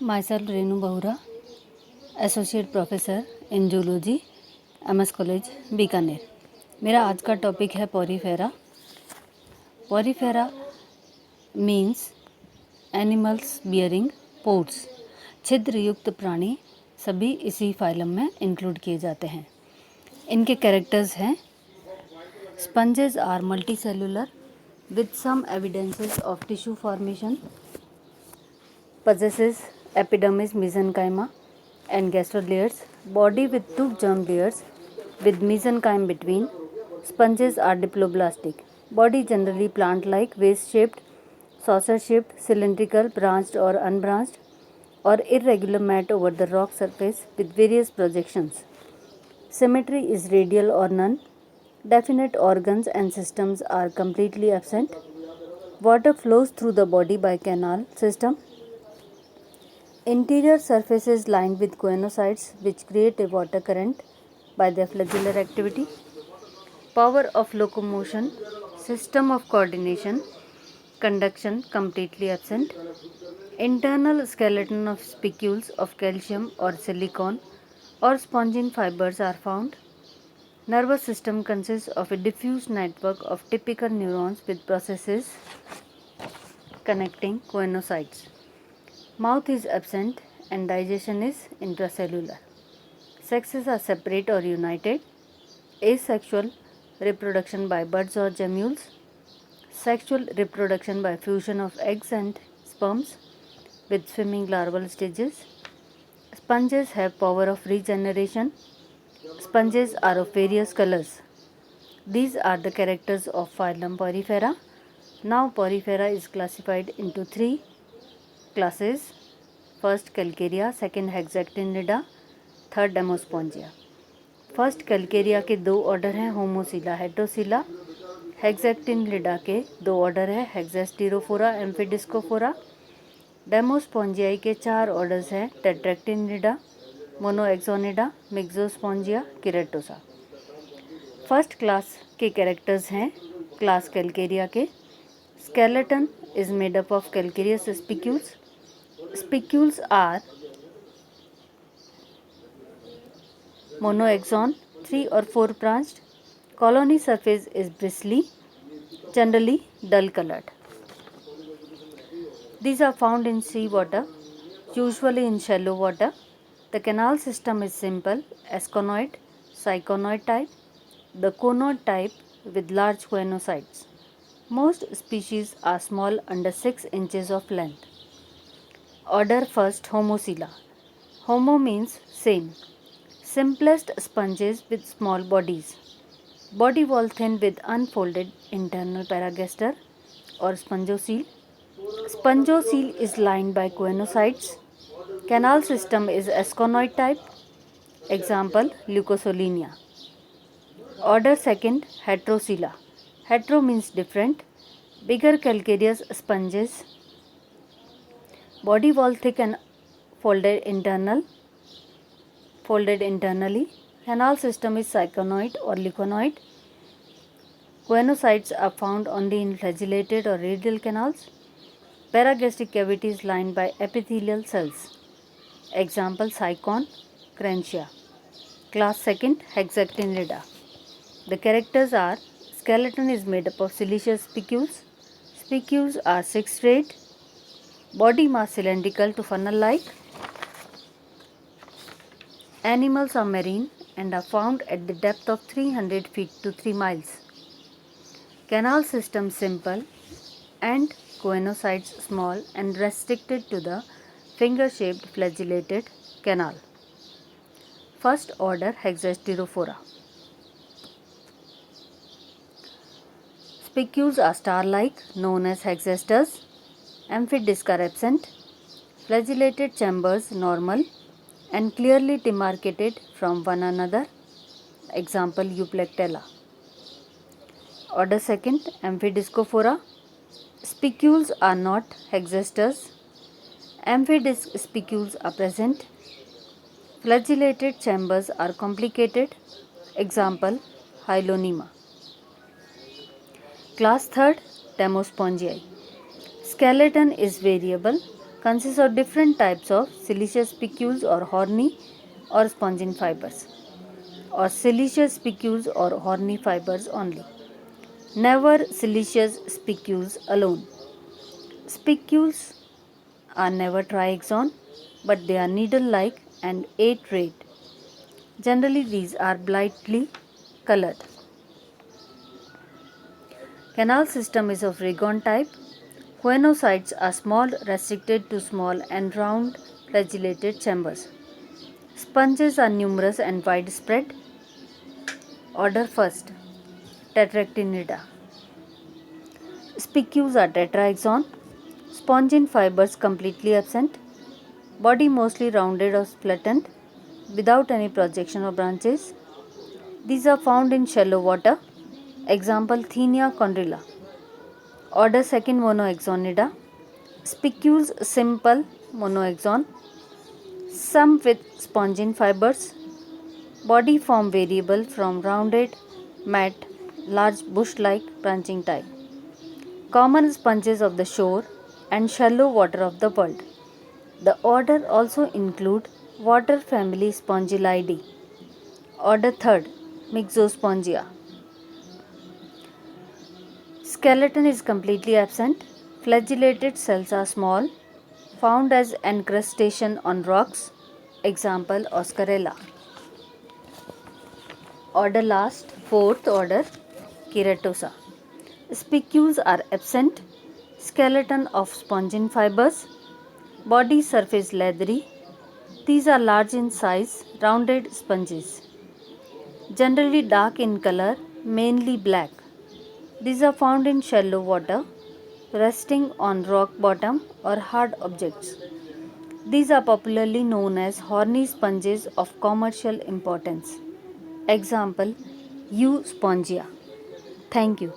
Myself Renu Bahura, associate professor in zoology MS college Bikaner. मेरा आज का टॉपिक है Porifera. Porifera means animals bearing pores. छिद्र युक्त प्राणी सभी इसी फाइलम में इंक्लूड किए जाते हैं। इनके कैरेक्टर्स हैं: sponges are multicellular with some evidences of tissue formation, possesses epidermis, mesenchyma and gastrol layers, body with two germ layers with mesenchyme between. Sponges are diploblastic. Body generally plant-like, vase-shaped, saucer-shaped, cylindrical, branched or unbranched, or irregular mat over the rock surface with various projections. Symmetry is radial or none. Definite organs and systems are completely absent. Water flows through the body by canal system. Interior surfaces lined with choanocytes which create a water current by their flagellar activity. Power of locomotion, system of coordination, conduction completely absent. Internal skeleton of spicules of calcium or silicon or spongin fibers are found. Nervous system consists of a diffuse network of typical neurons with processes connecting choanocytes. Mouth is absent and digestion is intracellular. Sexes are separate or united. Asexual reproduction by buds or gemmules. Sexual reproduction by fusion of eggs and sperms with swimming larval stages. Sponges have power of regeneration. Sponges are of various colors. These are the characters of phylum Porifera. Now Porifera is classified into three classes: first Calcarea, second Hexactinida, third Demospongiae. First Calcarea के दो order हैं, होमोसिला, हेट्रोसिला। हेक्सैक्टिनिडा के दो order हैं, हेक्सास्टीरोफोरा, एम्फिडिस्कोफोरा। डेमोस्पोंजियाई के चार orders हैं, टेट्रैक्टिनिडा, मोनोएक्सोनिडा, मिक्सोस्पोंजिया, किरेटोसा। First class के कैरेक्टर्स हैं क्लास कैलकेरिया के: skeleton is made up of calcareous spicules. Spicules are monoaxon, 3 or 4 branched. Colony surface is bristly, generally dull colored. These are found in sea water, usually in shallow water. The canal system is simple, asconoid, syconoid type, the conoid type with large choanocytes. Most species are small, under 6 inches of length. Order first, Homocilla. Homo means same. Simplest sponges with small bodies. Body wall thin with unfolded internal paragaster or spongocele. Spongocele is lined by choanocytes. Canal system is asconoid type. Example, Leucosolenia. Order second, Heterocilla. Hetero means different. Bigger calcareous sponges. Body wall thick and folded internally. Canal system is syconoid or leuconoid. Choanocytes are found only in flagellated or radial canals. Paragastric cavity is lined by epithelial cells. Example, Sycon, Crantia. Class second, Hexactinida. The characters are: skeleton is made up of siliceous spicules. Spicules are 6 straight. Body mass cylindrical to funnel-like. Animals are marine and are found at the depth of 300 feet to 3 miles. Canal system simple and choanocytes small and restricted to the finger-shaped flagellated canal. First order, Hexasterophora. Spicules are star-like, known as hexasters. Amphidisc are absent. Flagellated chambers normal and clearly demarcated from one another. Example, Euplectella. Order second, Amphidiscophora. Spicules are not hexasters. Amphidisc spicules are present. Flagellated chambers are complicated. Example, Hyloneema. Class third, Demospongii. Skeleton is variable. consists of different types of siliceous spicules or horny or spongin fibers, or siliceous spicules or horny fibers only. Never siliceous spicules alone. Spicules are never triaxon, but they are needle-like and 8-rayed. Generally, these are brightly colored. Canal system is of Rigon type. Choanocytes are small, restricted to small and round flagellated chambers. Sponges are numerous and widespread. Order first, Tetractinida. Spicules are tetraxon. Spongin fibers completely absent. Body mostly rounded or flattened without any projection or branches. These are found in shallow water. Example, Thenia chondrilla. Order second, Monoaxonida. Spicules simple monoaxon, some with spongin fibers. Body form variable from rounded, matte, large bush-like branching type. Common sponges of the shore and shallow water of the world. The order also include water family Spongylidae. Order third, Myxospongia. Skeleton is completely absent. Flagellated cells are small, found as encrustation on rocks. Example, Oscarella. Order last, fourth order, Keratosa. Spicules are absent. Skeleton of spongin fibers. Body surface leathery. These are large in size, rounded sponges. Generally dark in color, mainly black. These are found in shallow water, resting on rock bottom or hard objects. These are popularly known as horny sponges of commercial importance. Example, Euspongia. Thank you.